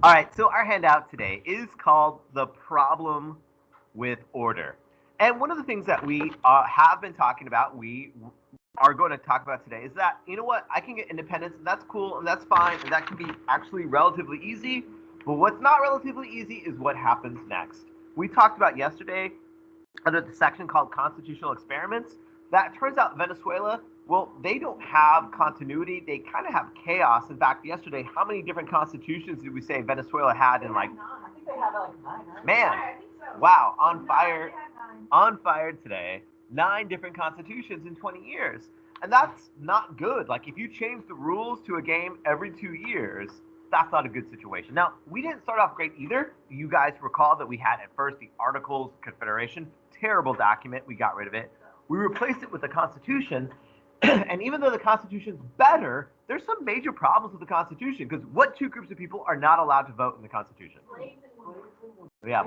All right, so our handout today is called The Problem with Order. And one of the things that we have been talking about, we are going to talk about today, is that, you know what, I can get independence, and that's cool, and that's fine, and that can be actually relatively easy. But what's not relatively easy is what happens next. We talked about yesterday under the section called Constitutional Experiments that turns out Venezuela, well, they don't have continuity. They kind of have chaos. In fact, yesterday, how many different constitutions did we say Venezuela had in like, I think they have like nine, right? man, I think so. wow, on fire, on fire today. 9 different constitutions in 20 years. And that's not good. Like, if you change the rules to a game every 2 years, that's not a good situation. Now, we didn't start off great either. You guys recall that we had at first the Articles of Confederation, terrible document. We got rid of it. We replaced it with the Constitution. And even though the Constitution's better, there's some major problems with the Constitution, because what two groups of people are not allowed to vote in the Constitution? Yeah.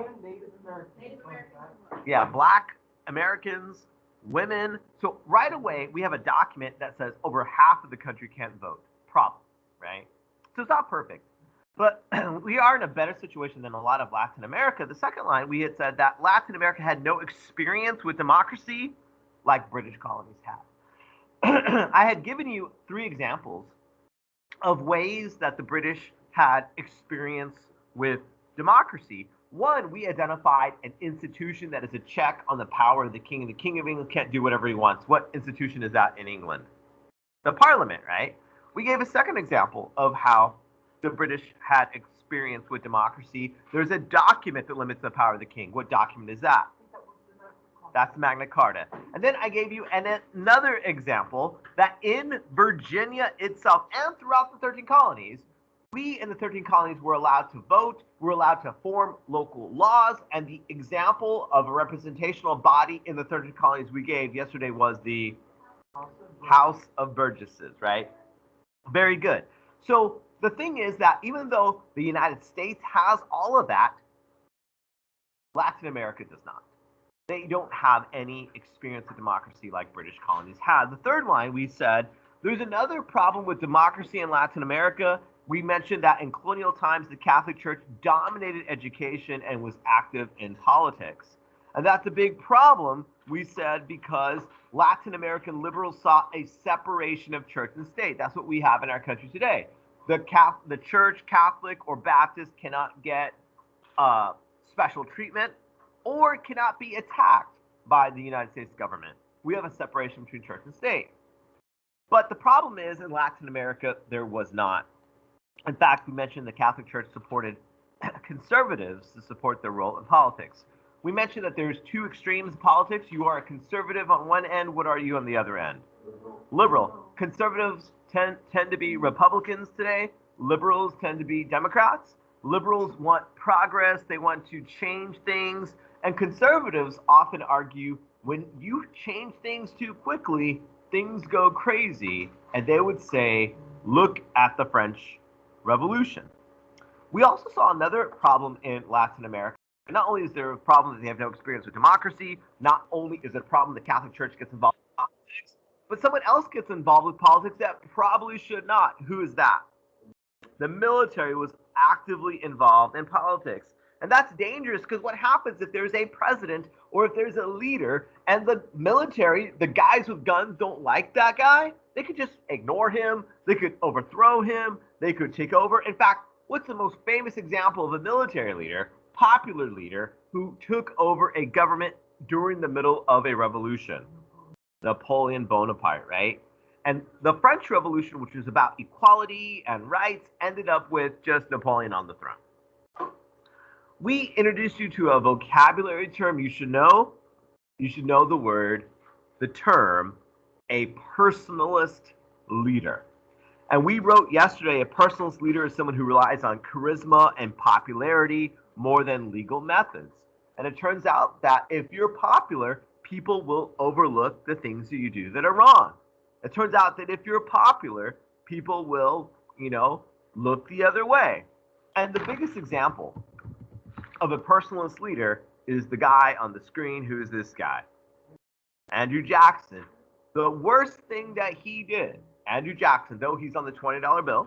Yeah, black Americans, women. So right away, we have a document that says over half of the country can't vote. Problem, right? So it's not perfect. But we are in a better situation than a lot of Latin America. The second line, we had said that Latin America had no experience with democracy like British colonies had. I had given you 3 examples of ways that the British had experience with democracy. One, we identified an institution that is a check on the power of the king, and the King of England can't do whatever he wants. What institution is that in England? The Parliament, right? We gave a second example of how the British had experience with democracy. There's a document that limits the power of the king. What document is that? That's Magna Carta. And then I gave you another example that in Virginia itself and throughout the 13 colonies, we in the 13 colonies were allowed to vote, were allowed to form local laws, and the example of a representational body in the 13 colonies we gave yesterday was the House of Burgesses, right? Very good. So the thing is that even though the United States has all of that, Latin America does not. They don't have any experience with democracy like British colonies had. The third line, we said, there's another problem with democracy in Latin America. We mentioned that in colonial times, the Catholic Church dominated education and was active in politics. And that's a big problem, we said, because Latin American liberals saw a separation of church and state. That's what we have in our country today. The church, Catholic or Baptist, cannot get special treatment or cannot be attacked by the United States government. We have a separation between church and state. But the problem is, in Latin America, there was not. In fact, we mentioned the Catholic Church supported conservatives to support their role in politics. We mentioned that there's 2 extremes in politics. You are a conservative on one end. What are you on the other end? Liberal. Conservatives tend to be Republicans today. Liberals tend to be Democrats. Liberals want progress. They want to change things. And conservatives often argue when you change things too quickly, things go crazy. And they would say, look at the French Revolution. We also saw another problem in Latin America. Not only is there a problem that they have no experience with democracy, not only is it a problem the Catholic Church gets involved in politics, but someone else gets involved with politics that probably should not. Who is that? The military was actively involved in politics. And that's dangerous, because what happens if there's a president or if there's a leader and the military, the guys with guns, don't like that guy? They could just ignore him. They could overthrow him. They could take over. In fact, what's the most famous example of a military leader, popular leader, who took over a government during the middle of a revolution? Napoleon Bonaparte, right? And the French Revolution, which was about equality and rights, ended up with just Napoleon on the throne. We introduced you to a vocabulary term you should know. You should know the term, a personalist leader. And we wrote yesterday, a personalist leader is someone who relies on charisma and popularity more than legal methods. And it turns out that if you're popular, people will overlook the things that you do that are wrong. It turns out that if you're popular, people will, look the other way. And the biggest example of a personalist leader is the guy on the screen. Who is this guy? Andrew Jackson. The worst thing that he did, Andrew Jackson, though he's on the $20 bill,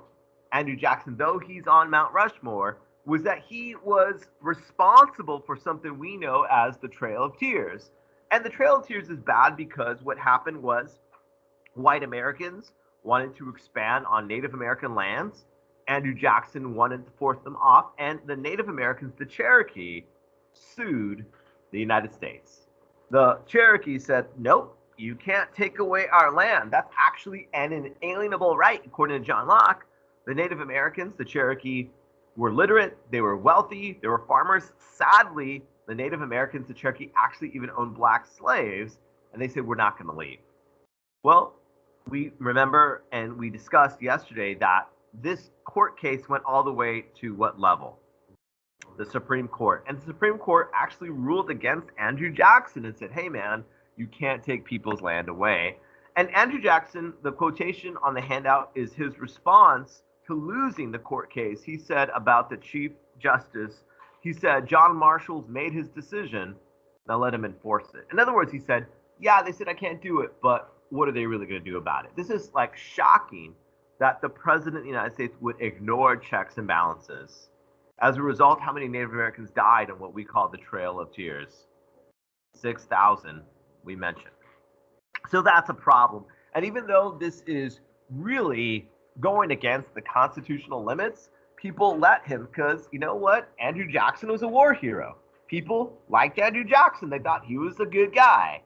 Andrew Jackson, though he's on Mount Rushmore, was that he was responsible for something we know as the Trail of Tears. And the Trail of Tears is bad because what happened was white Americans wanted to expand on Native American lands. Andrew Jackson wanted to force them off, and the Native Americans, the Cherokee, sued the United States. The Cherokee said, nope, you can't take away our land. That's actually an inalienable right, according to John Locke. The Native Americans, the Cherokee, were literate, they were wealthy, they were farmers. Sadly, the Native Americans, the Cherokee, actually even owned black slaves, and they said, we're not going to leave. Well, we remember and we discussed yesterday that this court case went all the way to what level? The Supreme Court. And the Supreme Court actually ruled against Andrew Jackson and said, hey man, you can't take people's land away. And Andrew Jackson, the quotation on the handout is his response to losing the court case. He said about the Chief Justice, he said, John Marshall's made his decision, now let him enforce it. In other words, he said, yeah, they said I can't do it, but what are they really going to do about it? This is like shocking that the president of the United States would ignore checks and balances. As a result, how many Native Americans died on what we call the Trail of Tears? 6,000, we mentioned. So that's a problem. And even though this is really going against the constitutional limits, people let him because, you know what? Andrew Jackson was a war hero. People liked Andrew Jackson. They thought he was a good guy.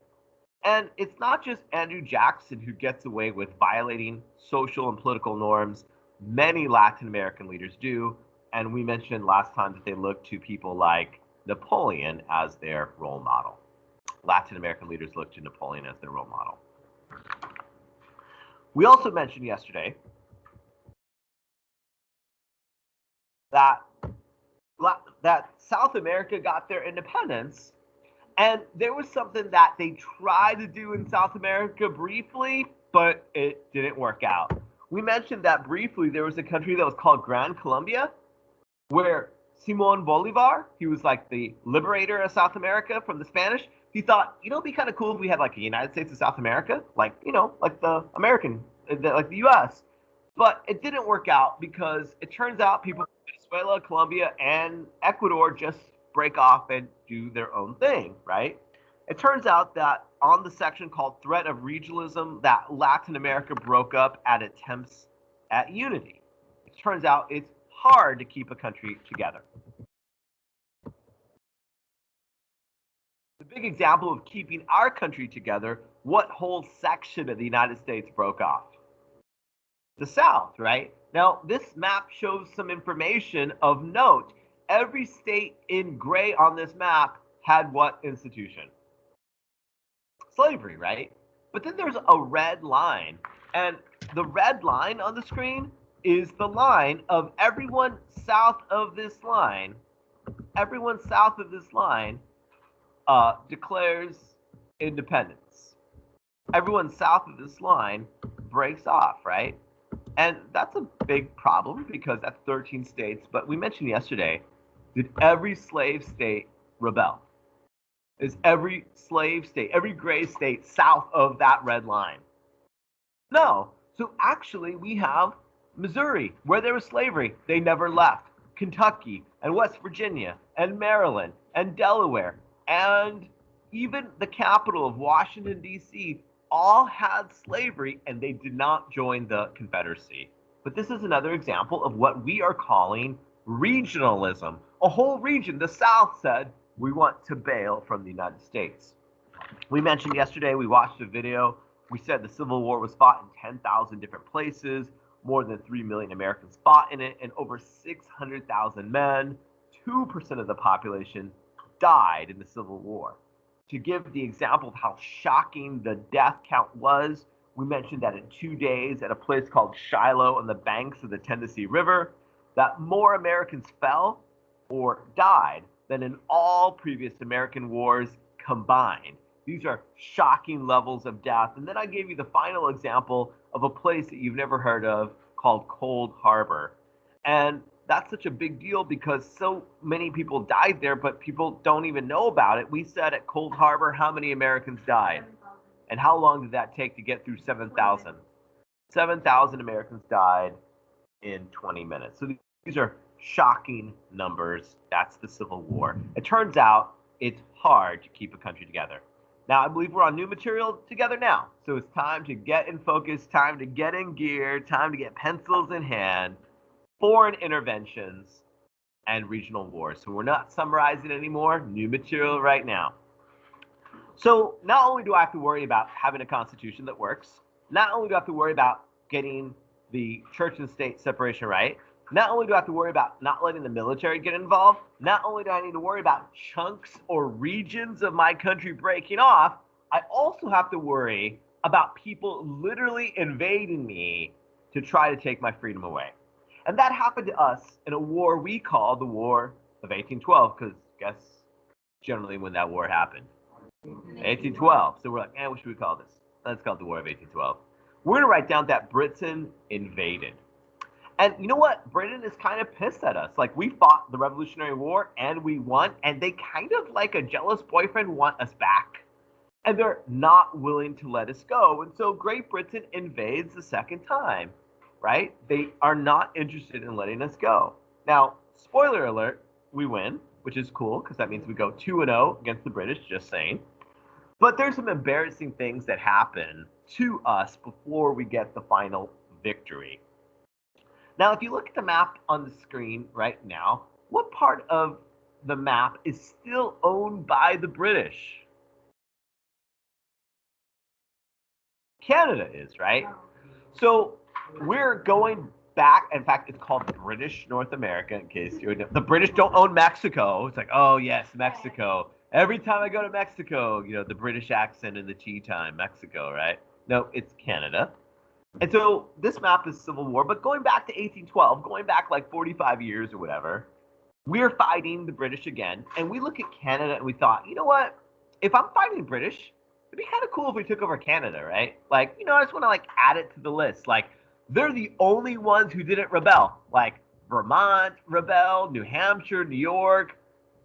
And it's not just Andrew Jackson who gets away with violating social and political norms. Many Latin American leaders do. And we mentioned last time that they look to people like Napoleon as their role model. Latin American leaders look to Napoleon as their role model. We also mentioned yesterday that South America got their independence, and there was something that they tried to do in South America briefly, but it didn't work out. We mentioned that briefly there was a country that was called Gran Colombia, where Simon Bolivar, he was like the liberator of South America from the Spanish. He thought, you know, it'd be kind of cool if we had like a United States of South America, like, you know, like the American, like the U.S. But it didn't work out because it turns out people in Venezuela, Colombia, and Ecuador just break off and do their own thing, right? It turns out that on the section called Threat of Regionalism, that Latin America broke up at attempts at unity. It turns out it's hard to keep a country together. The big example of keeping our country together, what whole section of the United States broke off? The South, right? Now, this map shows some information of note. Every state in gray on this map had what institution? Slavery, right? But then there's a red line, and the red line on the screen is the line of everyone south of this line. Everyone south of this line declares independence. Everyone south of this line breaks off, right? And that's a big problem because that's 13 states. But we mentioned yesterday, did every slave state rebel? Is every slave state, every gray state south of that red line? No. So actually we have Missouri, where there was slavery, they never left. Kentucky and West Virginia and Maryland and Delaware and even the capital of Washington, D.C., all had slavery and they did not join the Confederacy. But this is another example of what we are calling regionalism. A whole region, the South, said, we want to bail from the United States. We mentioned yesterday, we watched a video, we said the Civil War was fought in 10,000 different places, more than 3 million Americans fought in it, and over 600,000 men, 2% of the population, died in the Civil War. To give the example of how shocking the death count was, we mentioned that in 2 days at a place called Shiloh on the banks of the Tennessee River, that more Americans fell or died than in all previous American wars combined. These are shocking levels of death. And then I gave you the final example of a place that you've never heard of called Cold Harbor. And that's such a big deal because so many people died there, but people don't even know about it. We said at Cold Harbor, how many Americans died? And how long did that take to get through 7,000? 7,000 Americans died in 20 minutes. So these are shocking numbers. That's the Civil War. It turns out it's hard to keep a country together. Now, I believe we're on new material together now. So it's time to get in focus, time to get in gear, time to get pencils in hand, foreign interventions, and regional wars. So we're not summarizing anymore, new material right now. So not only do I have to worry about having a constitution that works, not only do I have to worry about getting the church and state separation right, not only do I have to worry about not letting the military get involved, not only do I need to worry about chunks or regions of my country breaking off, I also have to worry about people literally invading me to try to take my freedom away. And that happened to us in a war we call the War of 1812, because guess generally when that war happened. 1812. So we're like, what should we call this? Let's call it the War of 1812. We're going to write down that Britain invaded. And you know what? Britain is kind of pissed at us. Like, we fought the Revolutionary War and we won, and they kind of, like a jealous boyfriend, want us back. And they're not willing to let us go. And so Great Britain invades the second time, right? They are not interested in letting us go. Now, spoiler alert, we win, which is cool because that means we go 2-0 against the British, just saying. But there's some embarrassing things that happen to us before we get the final victory. Now, if you look at the map on the screen right now, what part of the map is still owned by the British? Canada is, right? So we're going back. In fact, it's called British North America, in case you know. The British don't own Mexico. It's like, oh, yes, Mexico. Every time I go to Mexico, you know, the British accent and the tea time, Mexico, right? No, it's Canada. And so this map is Civil War, but going back to 1812, going back like 45 years or whatever, we're fighting the British again. And we look at Canada and we thought, you know what? If I'm fighting the British, it'd be kind of cool if we took over Canada, right? Like, you know, I just want to like add it to the list. Like, they're the only ones who didn't rebel. Like, Vermont rebelled, New Hampshire, New York,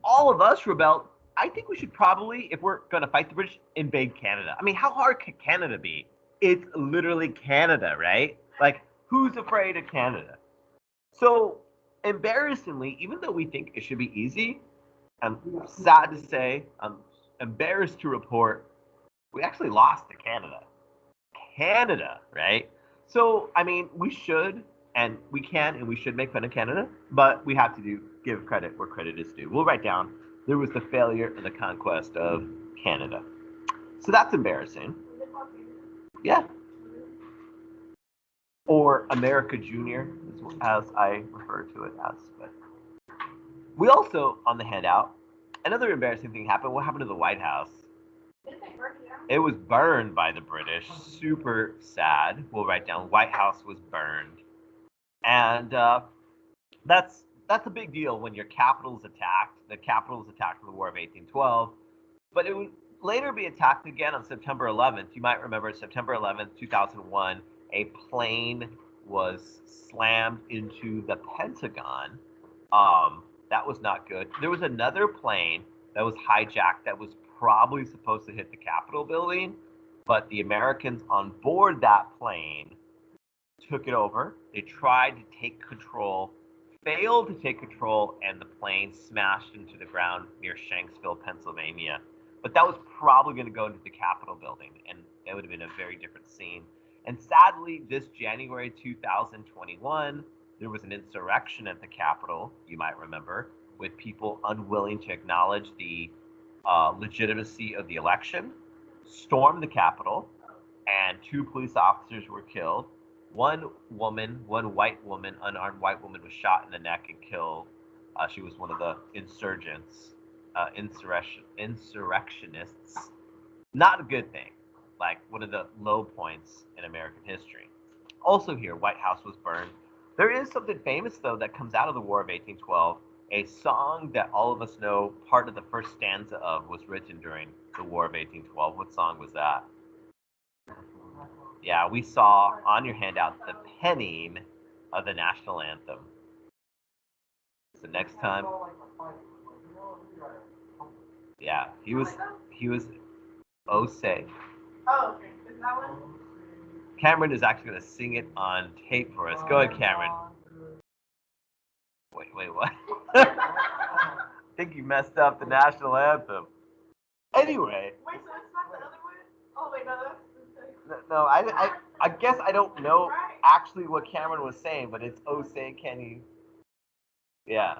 all of us rebelled. I think we should probably, if we're going to fight the British, invade Canada. I mean, how hard could Canada be? It's literally Canada, right? Like, who's afraid of Canada? So, embarrassingly, even though we think it should be easy, I'm sad to say, I'm embarrassed to report, we actually lost to Canada. Canada, right? So, I mean, we should, and we can, and we should make fun of Canada, but we have to give credit where credit is due. We'll write down, there was the failure in the conquest of Canada. So that's embarrassing. Yeah. Or America Junior, as I refer to it as. But we also, on the handout, another embarrassing thing happened. What happened to the White House? It was burned by the British. Super sad. We'll write down White House was burned. And that's a big deal when your capital is attacked. The capital was attacked in the War of 1812. But it would later be attacked again on September 11th. You might remember September 11th, 2001, a plane was slammed into the Pentagon. That was not good. There was another plane that was hijacked that was probably supposed to hit the Capitol building, but the Americans on board that plane took it over. They tried to take control, failed to take control, and the plane smashed into the ground near Shanksville, Pennsylvania. But that was probably going to go into the Capitol building, and it would have been a very different scene. And sadly, this January 2021, there was an insurrection at the Capitol, you might remember, with people unwilling to acknowledge the legitimacy of the election, stormed the Capitol, and 2 police officers were killed. One white woman, unarmed white woman, was shot in the neck and killed. She was one of the insurgents, insurrectionists. Not a good thing. Like one of the low points in American history. Also here, White House was burned. There is something famous, though, that comes out of the War of 1812. A song that all of us know part of the first stanza of was written during the War of 1812. What song was that? Yeah, we saw on your handout the penning of the national anthem. So next time, yeah, he was oh say. Oh, okay. Is that one? Cameron is actually going to sing it on tape for us. Go ahead, Cameron. Wait, what? I think you messed up the national anthem. Anyway. Wait, so it's not the other one? Oh, wait, no, that's the second. No, I guess I don't know actually what Cameron was saying, but it's "Oh say can you." Yeah.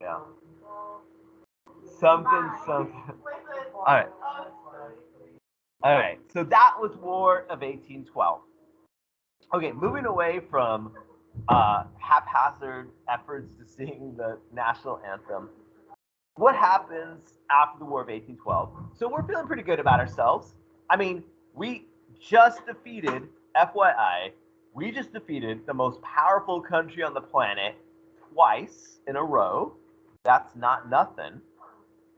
Yeah. Something. All right. All right. So that was War of 1812. Okay, moving away from haphazard efforts to sing the national anthem. What happens after the War of 1812? So we're feeling pretty good about ourselves. I mean, we just defeated, FYI, we just defeated the most powerful country on the planet twice in a row. That's not nothing.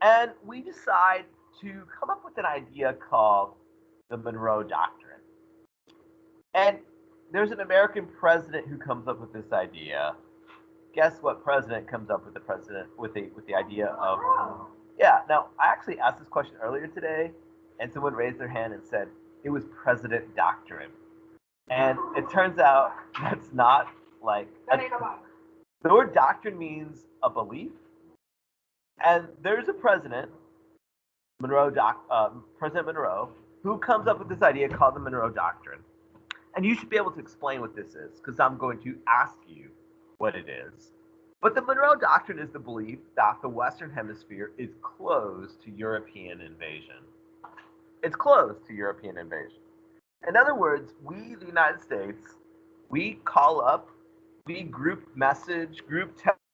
And we decide to come up with an idea called the Monroe Doctrine. And there's an American president who comes up with this idea. Guess what president comes up with the idea of? Yeah. Now, I actually asked this question earlier today, and someone raised their hand and said it was President Doctrine. And it turns out that's not like the word doctrine means a belief. And there's a president, President Monroe, who comes up with this idea called the Monroe Doctrine. And you should be able to explain what this is, because I'm going to ask you what it is. But the Monroe Doctrine is the belief that the Western Hemisphere is closed to European invasion. It's closed to European invasion. In other words, we, the United States, we call up, we group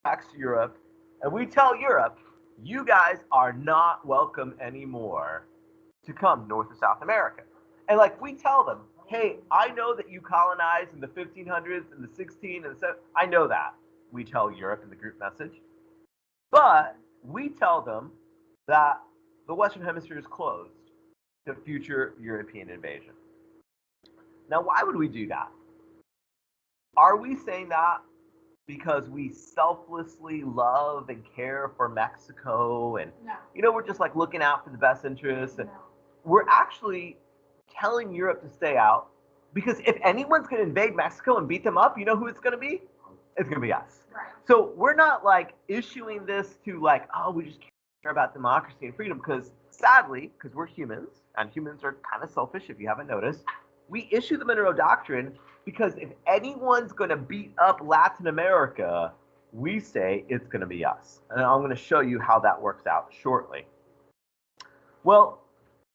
text Europe, and we tell Europe, you guys are not welcome anymore to come North or South America. And like we tell them, hey, I know that you colonized in the 1500s and the 16 and the 17. I know that. We tell Europe in the group message. But we tell them that the Western Hemisphere is closed to future European invasion. Now, why would we do that? Are we saying that because we selflessly love and care for Mexico and, we're just like looking out for the best interests? And we're actually telling Europe to stay out because if anyone's going to invade Mexico and beat them up, you know who it's going to be? It's going to be us. Right. So we're not like issuing this to like, oh, we just care about democracy and freedom because sadly, because we're humans and humans are kind of selfish if you haven't noticed, we issue the Monroe Doctrine because if anyone's going to beat up Latin America, we say it's going to be us. And I'm going to show you how that works out shortly. Well,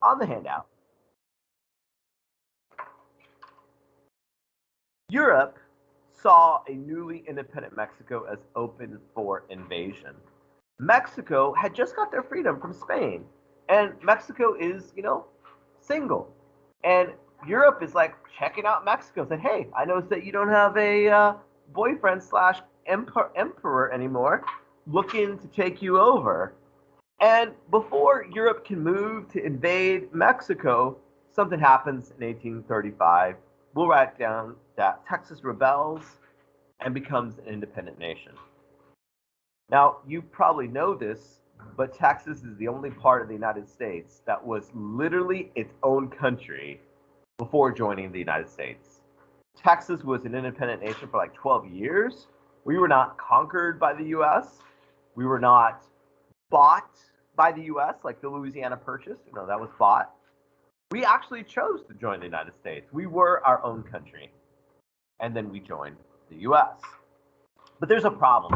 on the handout, Europe saw a newly independent Mexico as open for invasion. Mexico had just got their freedom from Spain, and Mexico is, single. And Europe is like checking out Mexico, saying, hey, I noticed that you don't have a boyfriend / emperor anymore looking to take you over. And before Europe can move to invade Mexico, something happens in 1835. We'll write down that Texas rebels and becomes an independent nation. Now, you probably know this, but Texas is the only part of the United States that was literally its own country before joining the United States. Texas was an independent nation for like 12 years. We were not conquered by the U.S. We were not bought by the U.S. like the Louisiana Purchase. That was bought. We actually chose to join the United States. We were our own country. And then we joined the U.S. But there's a problem.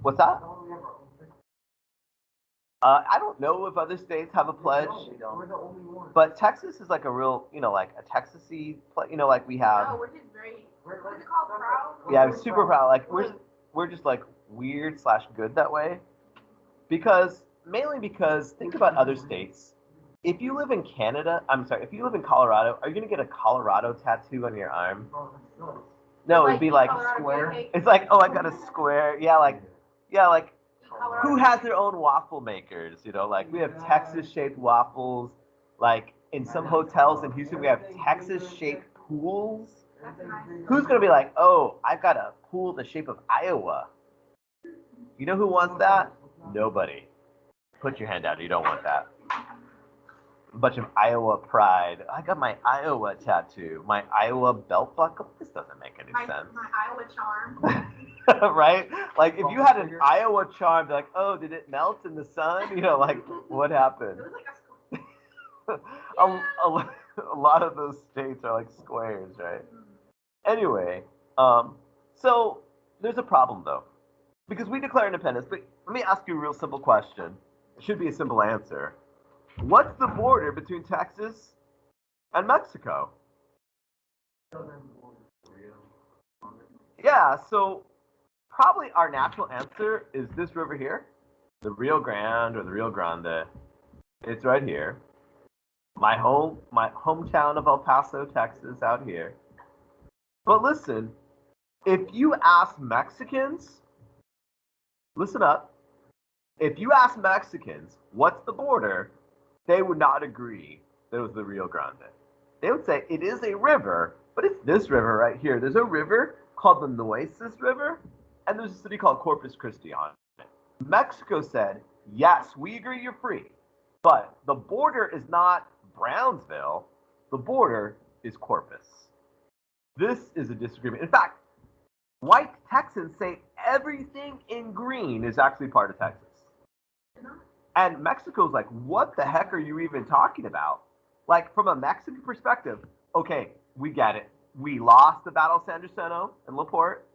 What's that? I don't know if other states have a pledge. But Texas is like a real, like a Texas-y, like we have. No, we're just very, what's it called, proud? Yeah, we're super proud. Like we're just like weird / good that way. Mainly because think about other states. If you live in if you live in Colorado, are you going to get a Colorado tattoo on your arm? No, it'd be like square. It's like, oh, I got a square. Yeah, like who has their own waffle makers? Like we have Texas-shaped waffles. Like in some hotels in Houston, we have Texas-shaped pools. Who's going to be like, oh, I've got a pool the shape of Iowa? You know who wants that? Nobody. Put your hand out. You don't want that. A bunch of Iowa pride. I got my Iowa tattoo. My Iowa belt buckle. This doesn't make any sense. My Iowa charm. Right? Like, if you had an Iowa charm, like, oh, did it melt in the sun? You know, like, what happened? It was like A lot of those states are like squares, right? Anyway, so there's a problem, though. Because we declare independence, but let me ask you a real simple question. It should be a simple answer. What's the border between Texas and Mexico? Yeah, so probably our natural answer is this river here, the Rio Grande or the Rio Grande. It's right here. My hometown of El Paso, Texas, out here. But listen, if you ask Mexicans, listen up, if you ask Mexicans what's the border, they would not agree that it was the Rio Grande. They would say it is a river, but it's this river right here. There's a river called the Nueces River, and there's a city called Corpus Christi on it. Mexico said, yes, we agree you're free, but the border is not Brownsville. The border is Corpus. This is a disagreement. In fact, white Texans say everything in green is actually part of Texas. And Mexico's like, what the heck are you even talking about? Like, from a Mexican perspective, okay, we get it. We lost the Battle of San Jacinto and Laporte.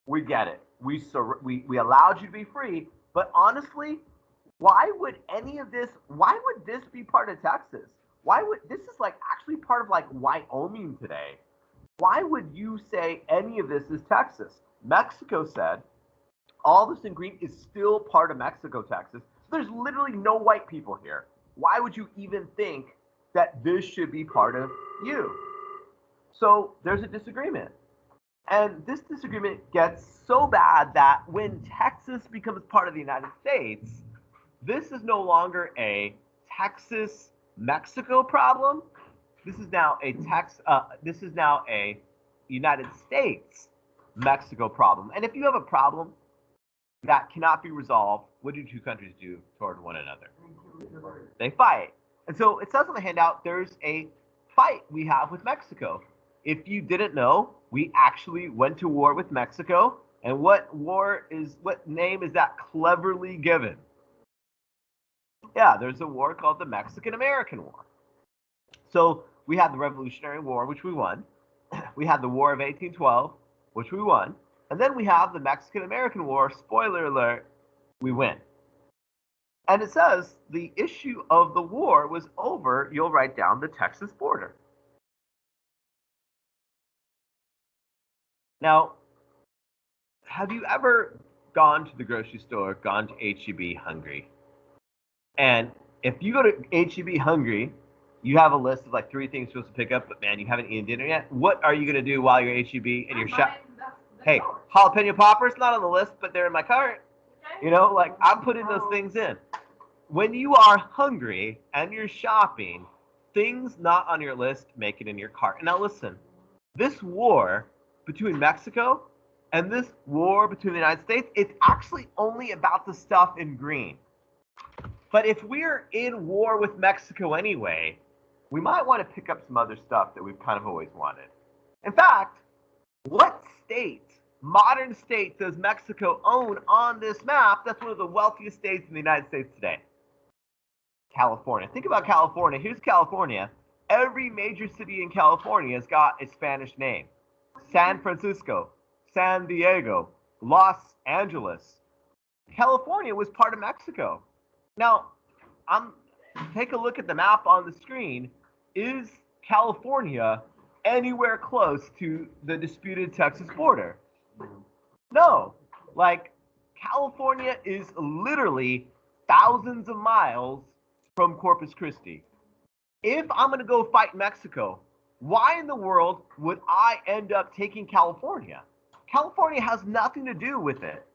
We get it. We allowed you to be free. But honestly, why would this be part of Texas? This is like actually part of like Wyoming today. Why would you say any of this is Texas? Mexico said all this in green is still part of Mexico, Texas. So there's literally no white people here. Why would you even think that this should be part of you? So there's a disagreement. And this disagreement gets so bad that when Texas becomes part of the United States, this is no longer a Texas-Mexico problem. This is now a United States-Mexico problem. And if you have a problem that cannot be resolved, what do two countries do toward one another? They fight. And so it says on the handout, there's a fight we have with Mexico. If you didn't know, we actually went to war with Mexico. And what name is that cleverly given? Yeah, there's a war called the Mexican-American War. So we had the Revolutionary War, which we won. We had the War of 1812, which we won. And then we have the Mexican-American War. Spoiler alert, we win. And it says the issue of the war was over, you'll write down, the Texas border. Now, have you ever gone to the grocery store, gone to H-E-B hungry? And if you go to H-E-B hungry, you have a list of like 3 things you're supposed to pick up, but man, you haven't eaten dinner yet. What are you going to do while you're H-E-B and you're shop? Hey, jalapeno poppers, not on the list, but they're in my cart. You know, like I'm putting those things in. When you are hungry and you're shopping, things not on your list make it in your cart. And now listen, this war between Mexico and this war between the United States, it's actually only about the stuff in green. But if we're in war with Mexico anyway, we might want to pick up some other stuff that we've kind of always wanted. In fact, what state, modern state, does Mexico own on this map? That's one of the wealthiest states in the United States today. California. Think about California. Here's California. Every major city in California has got a Spanish name. San Francisco, San Diego, Los Angeles. California was part of Mexico. Now, take a look at the map on the screen. Is California anywhere close to the disputed Texas border? No. Like, California is literally thousands of miles from Corpus Christi. If I'm going to go fight Mexico, why in the world would I end up taking California? California has nothing to do with it.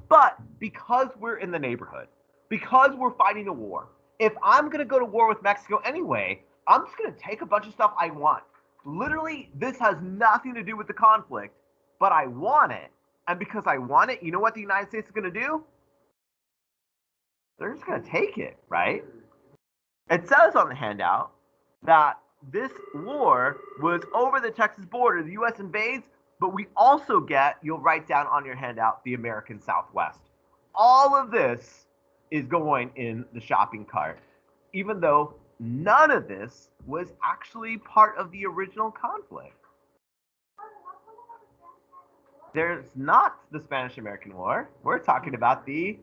But because we're in the neighborhood, because we're fighting a war, if I'm going to go to war with Mexico anyway, I'm just going to take a bunch of stuff I want. Literally, this has nothing to do with the conflict, but I want it. And because I want it, you know what the United States is going to do? They're just going to take it, right? It says on the handout, that this war was over the Texas border. The U.S. invades, but we also get, you'll write down on your handout, the American Southwest. All of this is going in the shopping cart, even though none of this was actually part of the original conflict. There's not the Spanish-American War. We're talking about the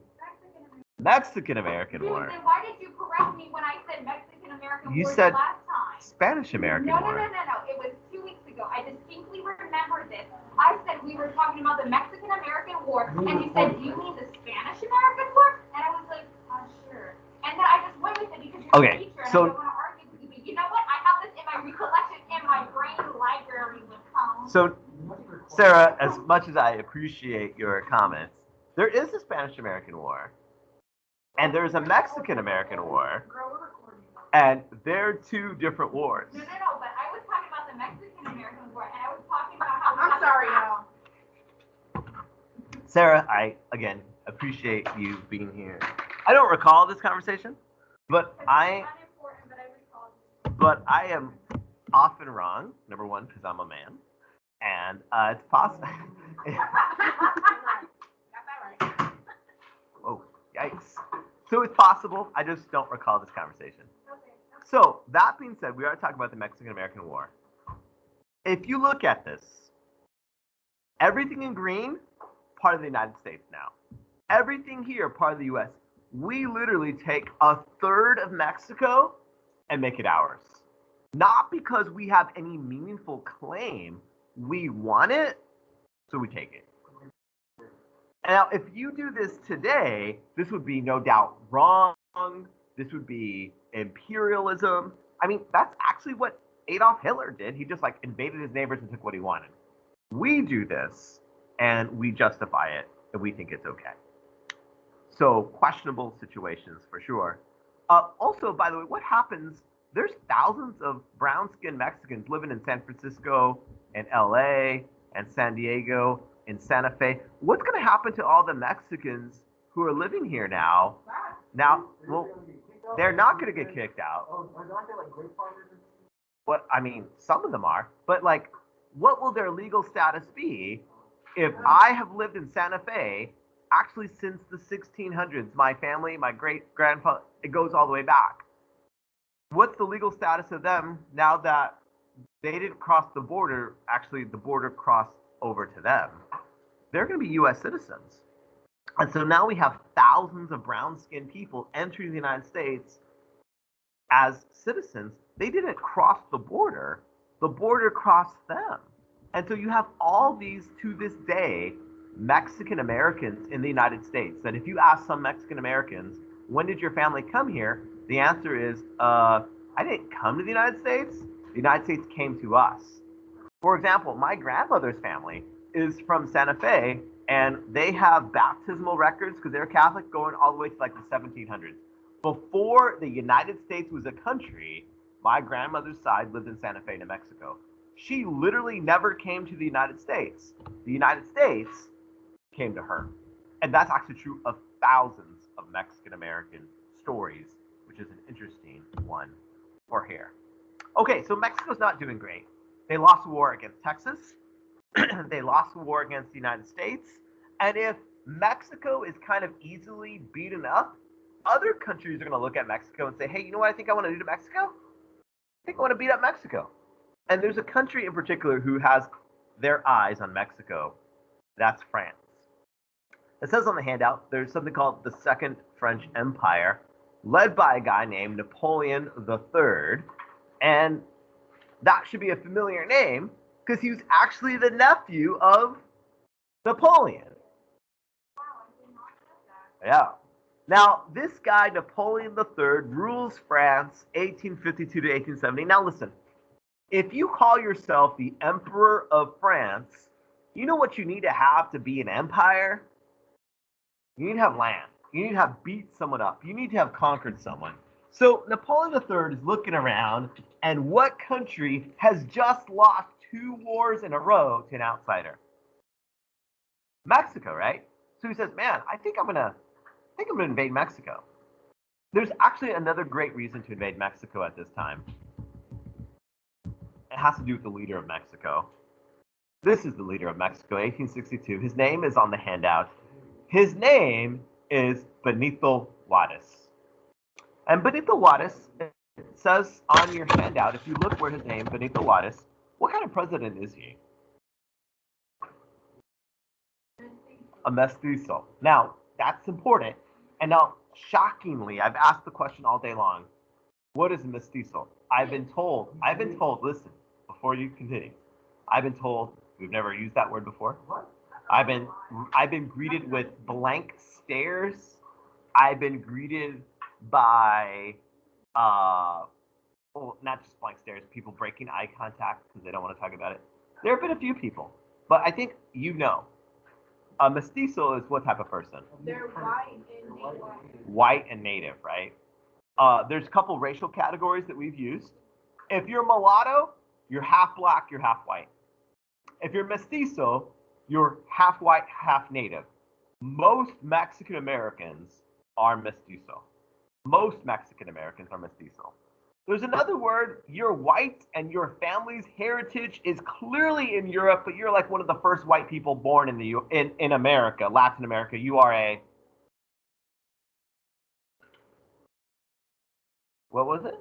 Mexican-American War. Then why did you correct me when I said Mexican-American You War said the last time? Spanish-American War. No. It was 2 weeks ago. I distinctly remember this. I said we were talking about the Mexican-American War, and you said, do you mean the Spanish-American War? And I was like, sure. And then I just went with it because you're a teacher, and I don't want to argue with you. But you know what? I have this in my recollection in my brain library with Tom. So, Sarah, as much as I appreciate your comments, there is a Spanish-American War, and there's a Mexican-American War, and they're two different wars. No, but I was talking about the Mexican-American War, and I was talking about how... I'm sorry, y'all. Sarah, I, again, appreciate you being here. I don't recall this conversation, but I am often wrong, number one, because I'm a man, and it's possible. Oh, yikes. So it's possible, I just don't recall this conversation. So, that being said, we are talking about the Mexican-American War. If you look at this, everything in green, part of the United States now. Everything here, part of the U.S. We literally take a third of Mexico and make it ours. Not because we have any meaningful claim. We want it, so we take it. Now, if you do this today, this would be no doubt wrong. This would be imperialism. I mean, that's actually what Adolf Hitler did. He just invaded his neighbors and took what he wanted. We do this, and we justify it, and we think it's okay. So, questionable situations for sure. Also, by the way, what happens, there's thousands of brown-skinned Mexicans living in San Francisco and LA and San Diego and Santa Fe. What's going to happen to all the Mexicans who are living here now? Well, they're not going to get kicked out. Aren't they grape farmers? What, I mean, some of them are, but what will their legal status be if I have lived in Santa Fe actually since the 1600s? My family, my great-grandpa, it goes all the way back. What's the legal status of them now that they didn't cross the border? Actually, the border crossed over to them. They're going to be U.S. citizens. And so now we have thousands of brown-skinned people entering the United States as citizens. They didn't cross the border crossed them. And so you have all these, to this day, Mexican Americans in the United States that if you ask some Mexican Americans, when did your family come here? The answer is, I didn't come to the United States. The United States came to us. For example, my grandmother's family is from Santa Fe, and they have baptismal records because they're Catholic going all the way to the 1700s. Before the United States was a country, my grandmother's side lived in Santa Fe, New Mexico. She literally never came to the United States. The United States came to her. And that's actually true of thousands of Mexican-American stories, which is an interesting one for here. Okay, so Mexico's not doing great. They lost a war against Texas. They lost a war against the United States. And if Mexico is kind of easily beaten up, other countries are going to look at Mexico and say, hey, you know what I think I want to do to Mexico? I think I want to beat up Mexico. And there's a country in particular who has their eyes on Mexico. That's France. It says on the handout, there's something called the Second French Empire, led by a guy named Napoleon III. And that should be a familiar name because he was actually the nephew of Napoleon. Yeah. Now, this guy, Napoleon III, rules France 1852 to 1870. Now, listen. If you call yourself the Emperor of France, you know what you need to have to be an empire? You need to have land. You need to have beat someone up. You need to have conquered someone. So Napoleon III is looking around, and what country has just lost 2 wars in a row to an outsider? Mexico, right? So he says, man, I think I'm gonna invade Mexico. There's actually another great reason to invade Mexico at this time. has to do with the leader of Mexico. This is the leader of Mexico, 1862. His name is on the handout. His name is Benito Juarez. And Benito Juarez, it says on your handout, if you look where his name, Benito Juarez, what kind of president is he? A mestizo. Now, that's important. And now, shockingly, I've asked the question all day long, what is a mestizo? I've been told, listen, before you continue, I've been told, we've never used that word before. I've been greeted with blank stares. I've been greeted by, well, not just blank stares, people breaking eye contact because they don't want to talk about it. There have been a few people, but I think you know. A mestizo is what type of person? They're white and native. White and native, right? There's a couple racial categories that we've used. If you're mulatto, you're half black, you're half white. If you're mestizo, you're half white, half native. Most Mexican Americans are mestizo. Most Mexican Americans are mestizo. There's another word, you're white and your family's heritage is clearly in Europe, but you're like one of the first white people born in America, Latin America. You are a, what was it?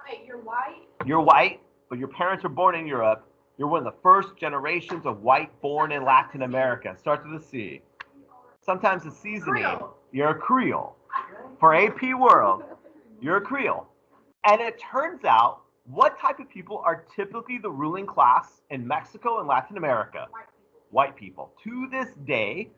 Wait, you're white? You're white, but your parents were born in Europe. You're one of the first generations of white born in Latin America. Starts with a C. Sometimes a seasoning. Creole. You're a Creole. For AP World, you're a Creole. And it turns out, what type of people are typically the ruling class in Mexico and Latin America? White people. To this day,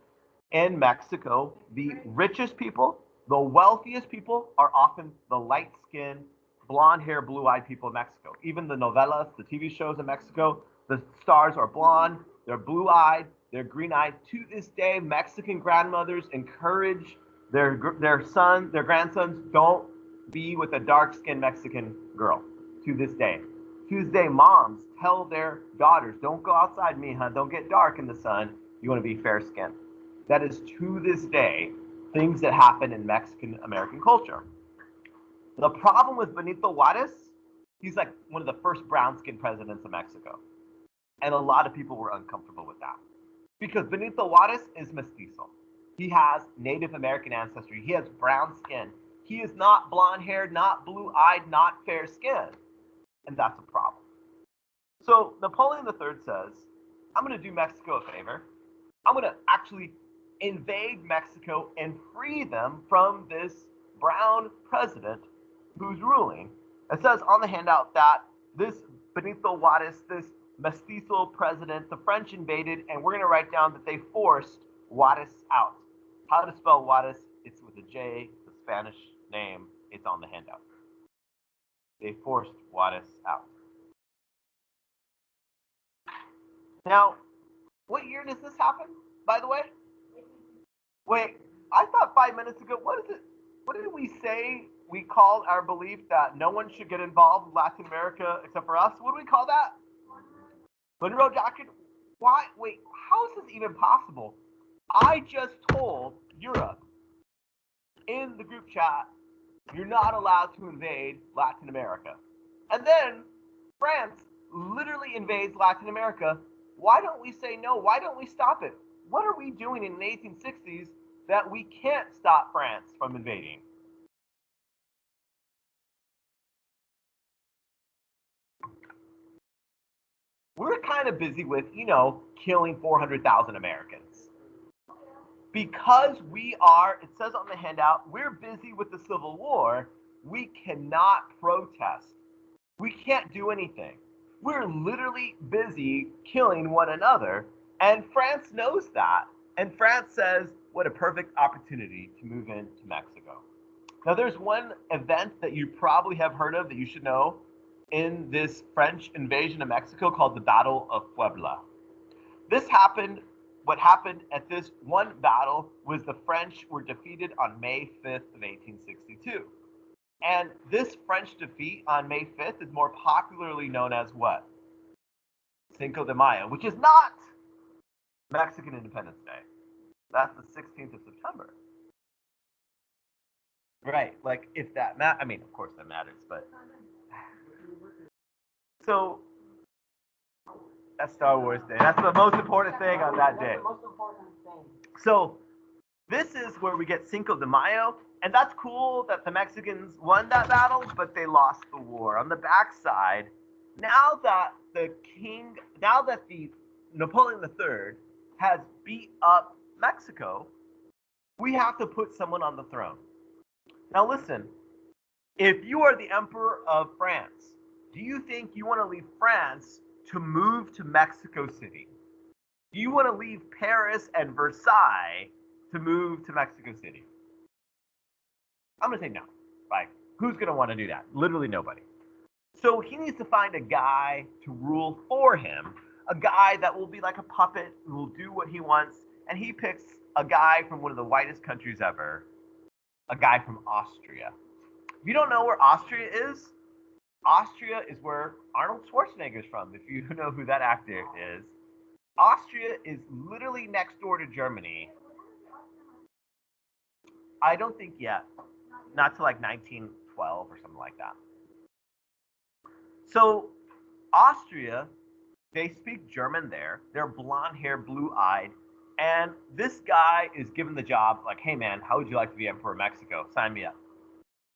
in Mexico, the richest people, the wealthiest people are often the light-skinned, blonde-haired, blue-eyed people in Mexico. Even the novellas, the TV shows in Mexico, the stars are blonde, they're blue-eyed, they're green-eyed. To this day, Mexican grandmothers encourage their grandsons, don't be with a dark-skinned Mexican girl. To this day. To this day, moms tell their daughters, don't go outside, mija, don't get dark in the sun, you want to be fair-skinned. That is, to this day, things that happen in Mexican American culture. The problem with Benito Juarez, he's like one of the first brown-skinned presidents of Mexico. And a lot of people were uncomfortable with that. Because Benito Juarez is mestizo. He has Native American ancestry. He has brown skin. He is not blonde-haired, not blue-eyed, not fair-skinned. And that's a problem. So Napoleon III says, I'm going to do Mexico a favor. I'm going to actually invade Mexico and free them from this brown president who's ruling. It says on the handout that this Benito Juarez, this mestizo president, the French invaded, and we're going to write down that they forced Juarez out. How to spell Juarez? It's with a J, the Spanish name. It's on the handout. They forced Juarez out. Now, what year does this happen, by the way? Wait, I thought 5 minutes ago, what did we say? We called our belief that no one should get involved in Latin America except for us. What do we call that? Monroe Doctrine? Why? Wait, how is this even possible? I just told Europe in the group chat, you're not allowed to invade Latin America. And then France literally invades Latin America. Why don't we say no? Why don't we stop it? What are we doing in the 1860s that we can't stop France from invading? We're kind of busy with, killing 400,000 Americans. Because we are, it says on the handout, we're busy with the Civil War, we cannot protest. We can't do anything. We're literally busy killing one another, and France knows that. And France says, what a perfect opportunity to move into Mexico. Now, there's one event that you probably have heard of that you should know in this French invasion of Mexico called the Battle of Puebla. What happened at this one battle was the French were defeated on May 5th of 1862. And this French defeat on May 5th is more popularly known as what? Cinco de Mayo, which is not Mexican Independence Day. That's the 16th of September. Right, like if that matters, I mean, of course that matters, but. So That's Star Wars Day. That's the most important thing on that day. That's the most important thing. So this is where we get Cinco de Mayo, and that's cool that the Mexicans won that battle, but they lost the war. On the backside, now that the Napoleon III has beat up Mexico, we have to put someone on the throne. Now listen, if you are the Emperor of France, do you think you want to leave France to move to Mexico City? Do you want to leave Paris and Versailles to move to Mexico City? I'm going to say no. Like, who's going to want to do that? Literally nobody. So he needs to find a guy to rule for him, a guy that will be like a puppet, who will do what he wants, and he picks a guy from one of the whitest countries ever, a guy from Austria. If you don't know where Austria is where Arnold Schwarzenegger is from, if you know who that actor is. Austria is literally next door to Germany. I don't think yet. Not till like 1912 or something like that. So Austria, they speak German there. They're blonde hair, blue-eyed. And this guy is given the job, like, hey man, how would you like to be Emperor of Mexico? Sign me up.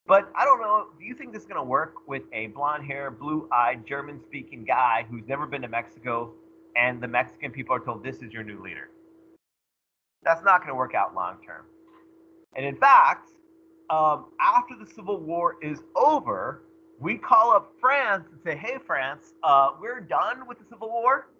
But I don't know, do you think this is going to work with a blonde hair, blue-eyed, German-speaking guy who's never been to Mexico, and the Mexican people are told this is your new leader? That's not going to work out long term. And in fact, after the Civil War is over, we call up France and say, hey, France, we're done with the Civil War.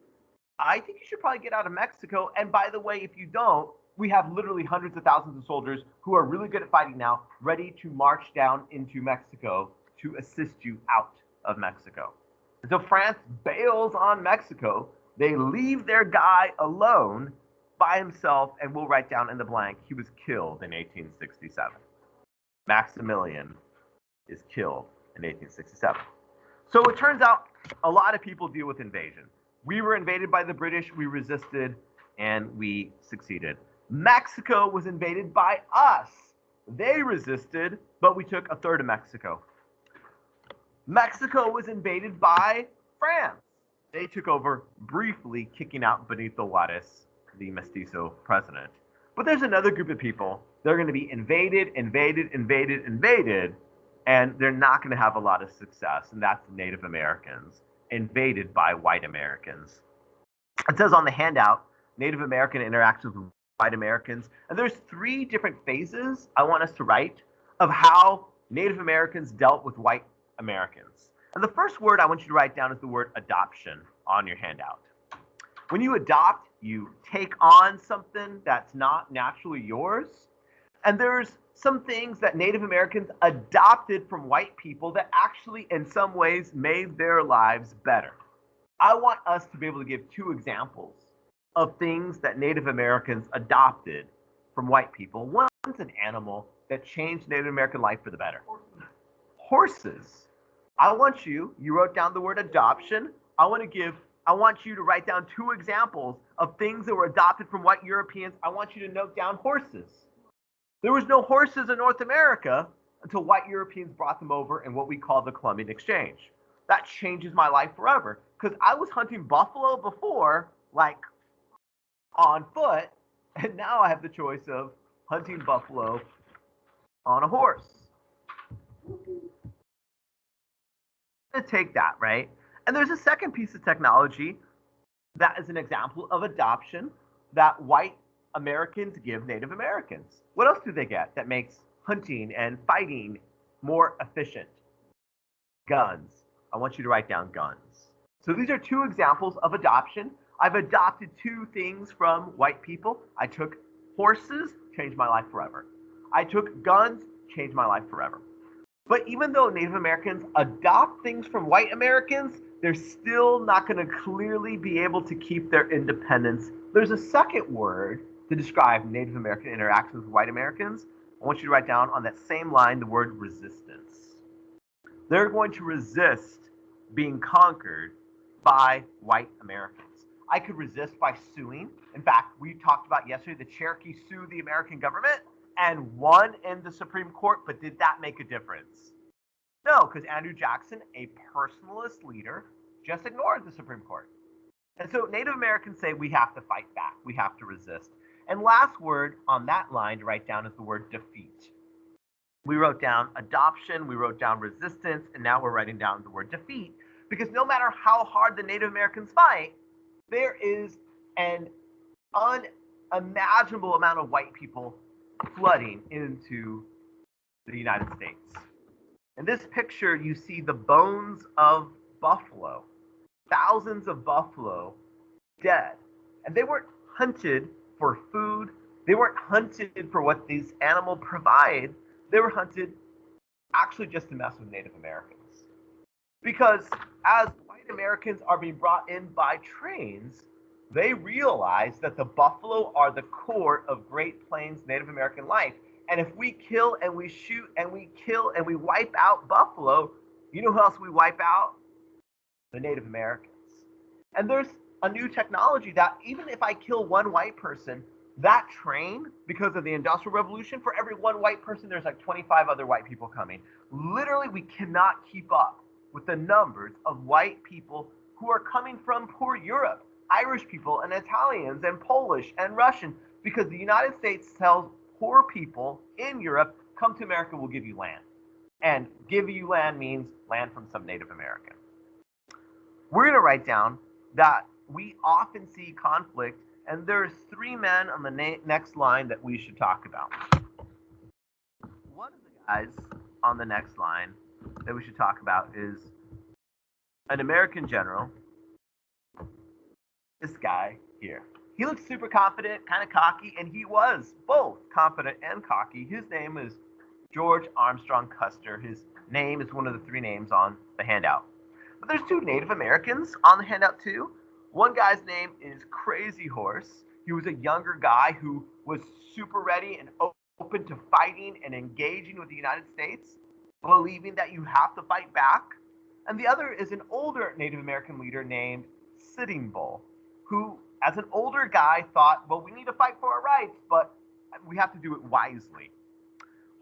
I think you should probably get out of Mexico. And by the way, if you don't, we have literally hundreds of thousands of soldiers who are really good at fighting now, ready to march down into Mexico to assist you out of Mexico. And so France bails on Mexico. They leave their guy alone by himself, and we'll write down in the blank, he was killed in 1867. Maximilian is killed in 1867. So it turns out a lot of people deal with invasion. We were invaded by the British, we resisted, and we succeeded. Mexico was invaded by us. They resisted, but we took a third of Mexico. Mexico was invaded by France. They took over briefly, kicking out Benito Juarez, the mestizo president. But there's another group of people. They're going to be invaded, and they're not going to have a lot of success, and that's Native Americans, invaded by white Americans. It says on the handout, Native American interactions with white Americans, and there's 3 different phases I want us to write of how Native Americans dealt with white Americans. And the first word I want you to write down is the word adoption on your handout. When you adopt, you take on something that's not naturally yours. And there's some things that Native Americans adopted from white people that actually, in some ways, made their lives better. I want us to be able to give 2 examples of things that Native Americans adopted from white people. One's an animal that changed Native American life for the better. Horses. I want you wrote down the word adoption. I want you to write down 2 examples of things that were adopted from white Europeans. I want you to note down horses. There was no horses in North America until white Europeans brought them over in what we call the Columbian Exchange. That changes my life forever, because I was hunting buffalo before, like on foot, and now I have the choice of hunting buffalo on a horse. I'm gonna take that, right? And there's a second piece of technology that is an example of adoption that white Americans give Native Americans. What else do they get that makes hunting and fighting more efficient? Guns. I want you to write down guns. So these are 2 examples of adoption. I've adopted 2 things from white people. I took horses, changed my life forever. I took guns, changed my life forever. But even though Native Americans adopt things from white Americans, they're still not going to clearly be able to keep their independence. There's a second word to describe Native American interactions with white Americans. I want you to write down on that same line the word resistance. They're going to resist being conquered by white Americans. I could resist by suing. In fact, we talked about yesterday, the Cherokee sued the American government and won in the Supreme Court, but did that make a difference? No, because Andrew Jackson, a personalist leader, just ignored the Supreme Court. And so Native Americans say we have to fight back, we have to resist. And last word on that line to write down is the word defeat. We wrote down adoption, we wrote down resistance, and now we're writing down the word defeat, because no matter how hard the Native Americans fight, there is an unimaginable amount of white people flooding into the United States. In this picture, you see the bones of buffalo, thousands of buffalo dead. And they weren't hunted for food. They weren't hunted for what these animals provide. They were hunted actually just to mess with Native Americans. Because as white Americans are being brought in by trains, they realize that the buffalo are the core of Great Plains Native American life. And if we kill and we shoot and we kill and we wipe out buffalo, you know who else we wipe out? The Native Americans. And there's a new technology that even if I kill one white person, that train, because of the Industrial Revolution, for every one white person, there's like 25 other white people coming. Literally, we cannot keep up with the numbers of white people who are coming from poor Europe, Irish people and Italians and Polish and Russian, because the United States tells poor people in Europe, come to America, we'll give you land. And give you land means land from some Native American. We're going to write down that we often see conflict, and there's three men on the next line that we should talk about. One of the guys on the next line that we should talk about is an American general, this guy here. He looks super confident, kind of cocky, and he was both confident and cocky. His name is George Armstrong Custer. His name is one of the three names on the handout. But there's two Native Americans on the handout too. One guy's name is Crazy Horse. He was a younger guy who was super ready and open to fighting and engaging with the United States, believing that you have to fight back. And the other is an older Native American leader named Sitting Bull, who, as an older guy, thought, well, we need to fight for our rights, but we have to do it wisely.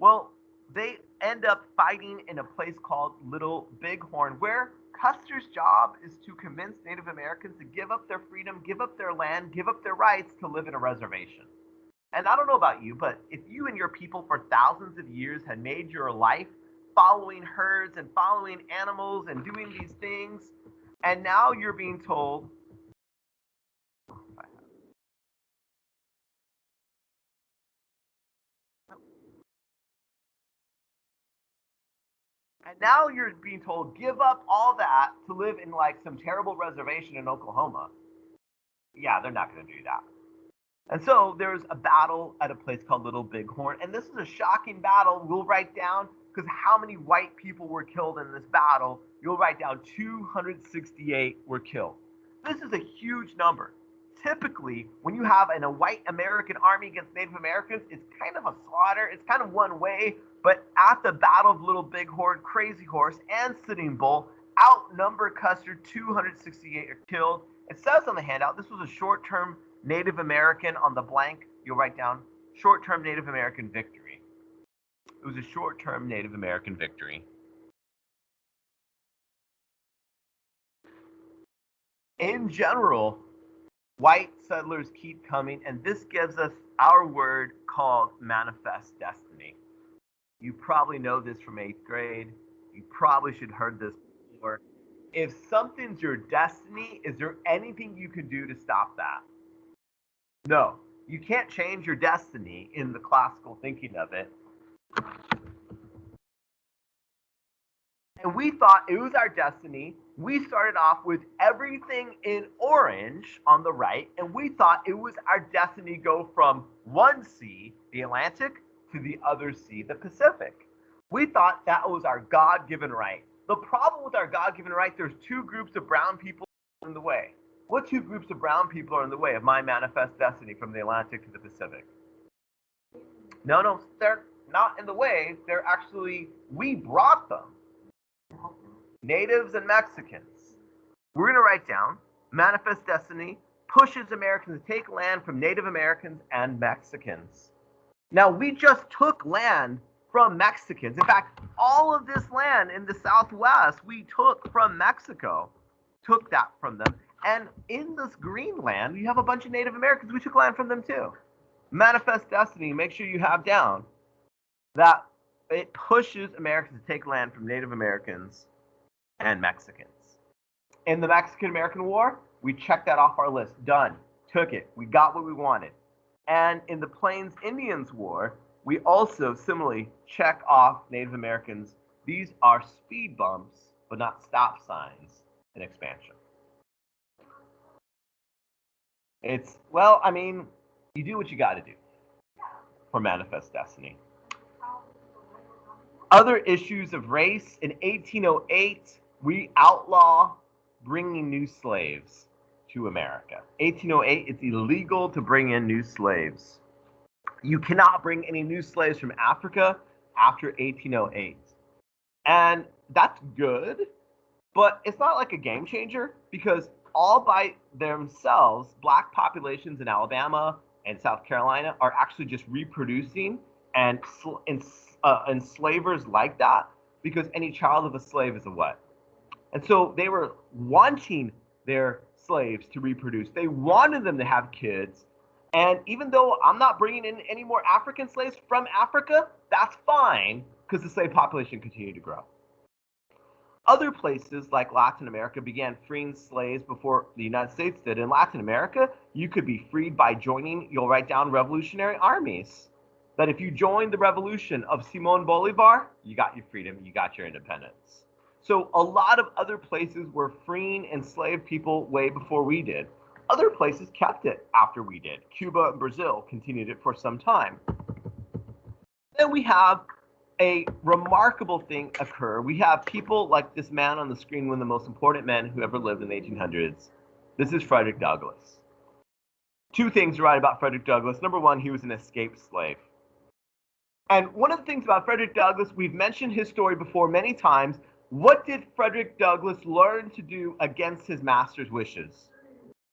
Well, they end up fighting in a place called Little Bighorn, where Custer's job is to convince Native Americans to give up their freedom, give up their land, give up their rights to live in a reservation. And I don't know about you, but if you and your people for thousands of years had made your life following herds and following animals and doing these things, and now you're being told, give up all that to live in like some terrible reservation in Oklahoma. Yeah, they're not going to do that. And so there's a battle at a place called Little Bighorn, and this is a shocking battle. We'll write down, because how many white people were killed in this battle, you'll write down 268 were killed. This is a huge number. Typically, when you have a white American army against Native Americans, it's kind of a slaughter. It's kind of one way. But at the Battle of Little Bighorn, Crazy Horse and Sitting Bull outnumber Custer. 268 are killed. It says on the handout, this was a short-term Native American. On the blank, you'll write down short-term Native American victory. It was a short-term Native American victory. In general, white settlers keep coming, and this gives us our word called manifest destiny. You probably know this from 8th grade. You probably should have heard this before. If something's your destiny, is there anything you can do to stop that? No. You can't change your destiny in the classical thinking of it. And we thought it was our destiny. We started off with everything in orange on the right, and we thought it was our destiny to go from one sea, the Atlantic, to the other sea, the Pacific. We thought that was our God-given right. The problem with our God-given right, there's two groups of brown people in the way. What two groups of brown people are in the way of my manifest destiny from the Atlantic to the Pacific? No, they're not in the way. They're actually, we brought them. Natives and Mexicans. We're going to write down manifest destiny pushes Americans to take land from Native Americans and Mexicans. Now, we just took land from Mexicans. In fact, all of this land in the Southwest we took from Mexico, took that from them, And in this green land, you have a bunch of Native Americans. We took land from them too. Manifest Destiny, make sure you have down that it pushes Americans to take land from Native Americans and Mexicans. In the Mexican-American War, we checked that off our list. Done. Took it. We got what we wanted. And in the Plains Indians War, we also similarly check off Native Americans. These are speed bumps, but not stop signs in expansion. It's, well, I mean, you do what you got to do for Manifest Destiny. Other issues of race. In 1808, we outlaw bringing new slaves to America. 1808, it's illegal to bring in new slaves. You cannot bring any new slaves from Africa after 1808. And that's good, but it's not like a game changer, because all by themselves, black populations in Alabama and South Carolina are actually just reproducing, and enslavers like that, because any child of a slave is a what? And so they were wanting their slaves to reproduce. They wanted them to have kids. And even though I'm not bringing in any more African slaves from Africa, that's fine, because the slave population continued to grow. Other places like Latin America began freeing slaves before the United States did. In Latin America, you could be freed by joining, you'll write down, revolutionary armies. That if you joined the revolution of Simón Bolívar, you got your freedom, you got your independence. So a lot of other places were freeing enslaved people way before we did. Other places kept it after we did. Cuba and Brazil continued it for some time. Then we have a remarkable thing occur. We have people like this man on the screen, one of the most important men who ever lived in the 1800s. This is Frederick Douglass. Two things to write about Frederick Douglass. Number one, he was an escaped slave. And one of the things about Frederick Douglass, we've mentioned his story before many times. What did Frederick Douglass learn to do against his master's wishes?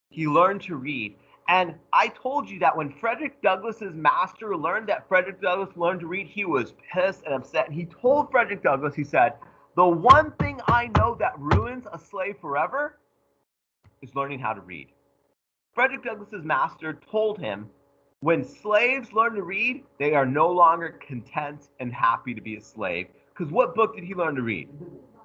He learned to read. And I told you that when Frederick Douglass's master learned that Frederick Douglass learned to read, he was pissed and upset. And he told Frederick Douglass, he said, the one thing I know that ruins a slave forever is learning how to read. Frederick Douglass's master told him, when slaves learn to read, they are no longer content and happy to be a slave. Because what book did he learn to read?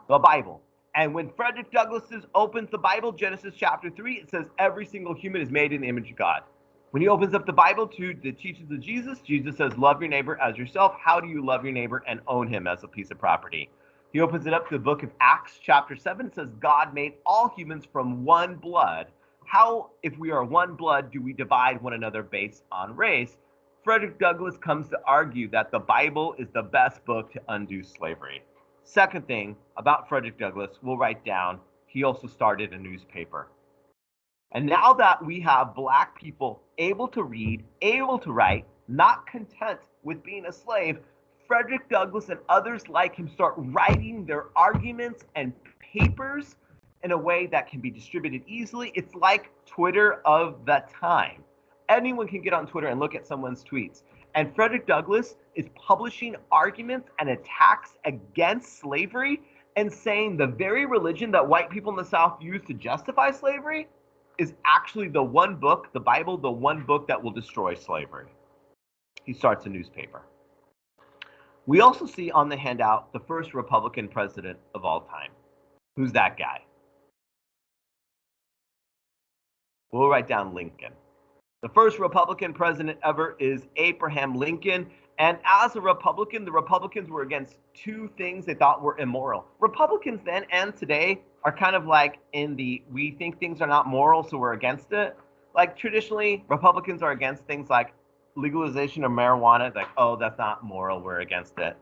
The Bible. And when Frederick Douglass opens the Bible, Genesis chapter 3, it says every single human is made in the image of God. When he opens up the Bible to the teachings of Jesus, Jesus says, love your neighbor as yourself. How do you love your neighbor and own him as a piece of property? He opens it up to the book of Acts chapter 7. It says, God made all humans from one blood. How, if we are one blood, do we divide one another based on race? Frederick Douglass comes to argue that the Bible is the best book to undo slavery. Second thing about Frederick Douglass, we'll write down, he also started a newspaper. And now that we have black people able to read, able to write, not content with being a slave, Frederick Douglass and others like him start writing their arguments and papers in a way that can be distributed easily. It's like Twitter of the time. Anyone can get on Twitter and look at someone's tweets. And Frederick Douglass is publishing arguments and attacks against slavery and saying the very religion that white people in the South use to justify slavery is actually the one book, the Bible, the one book that will destroy slavery. He starts a newspaper. We also see on the handout the first Republican president of all time. Who's that guy? We'll write down Lincoln. The first Republican president ever is Abraham Lincoln. And as a Republican, the Republicans were against two things they thought were immoral. Republicans then and today are kind of like in the, we think things are not moral, so we're against it. Like traditionally, Republicans are against things like legalization of marijuana. Like, oh, that's not moral, we're against it.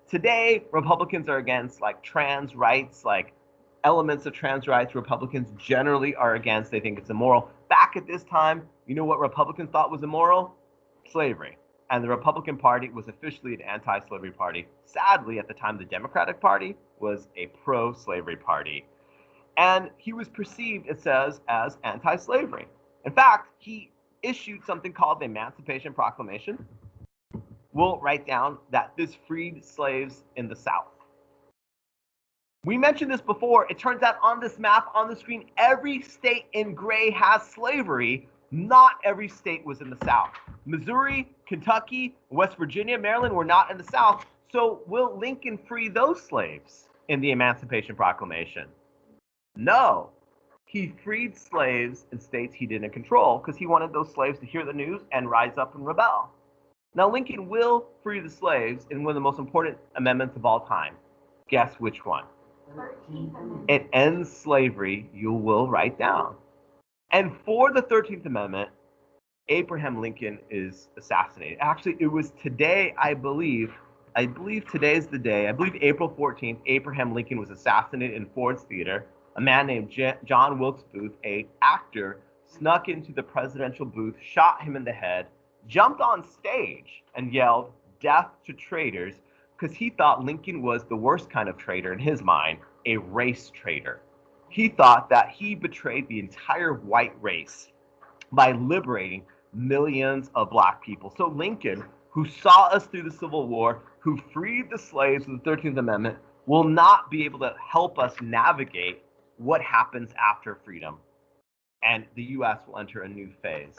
Today, Republicans are against like trans rights, like elements of trans rights. Republicans generally are against. They think it's immoral. Back at this time, you know what Republicans thought was immoral? Slavery. And the Republican Party was officially an anti-slavery party. Sadly, at the time, the Democratic Party was a pro-slavery party. And he was perceived, it says, as anti-slavery. In fact, he issued something called the Emancipation Proclamation. We'll write down that this freed slaves in the South. We mentioned this before. It turns out on this map on the screen, every state in gray has slavery. Not every state was in the South. Missouri, Kentucky, West Virginia, Maryland were not in the South. So will Lincoln free those slaves in the Emancipation Proclamation? No. He freed slaves in states he didn't control because he wanted those slaves to hear the news and rise up and rebel. Now, Lincoln will free the slaves in one of the most important amendments of all time. Guess which one? 13th Amendment. It ends slavery, you will write down. And for the 13th Amendment, Abraham Lincoln is assassinated. Actually, it was today, I believe today is the day, I believe April 14th, Abraham Lincoln was assassinated in Ford's Theater. A man named John Wilkes Booth, an actor, snuck into the presidential booth, shot him in the head, jumped on stage and yelled, "Death to traitors," because he thought Lincoln was the worst kind of traitor in his mind, a race traitor. He thought that he betrayed the entire white race by liberating millions of black people. So Lincoln, who saw us through the Civil War, who freed the slaves with the 13th Amendment, will not be able to help us navigate what happens after freedom. And the U.S. will enter a new phase.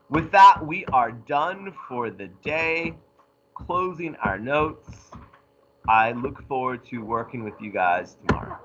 With that, we are done for the day. Closing our notes. I look forward to working with you guys tomorrow.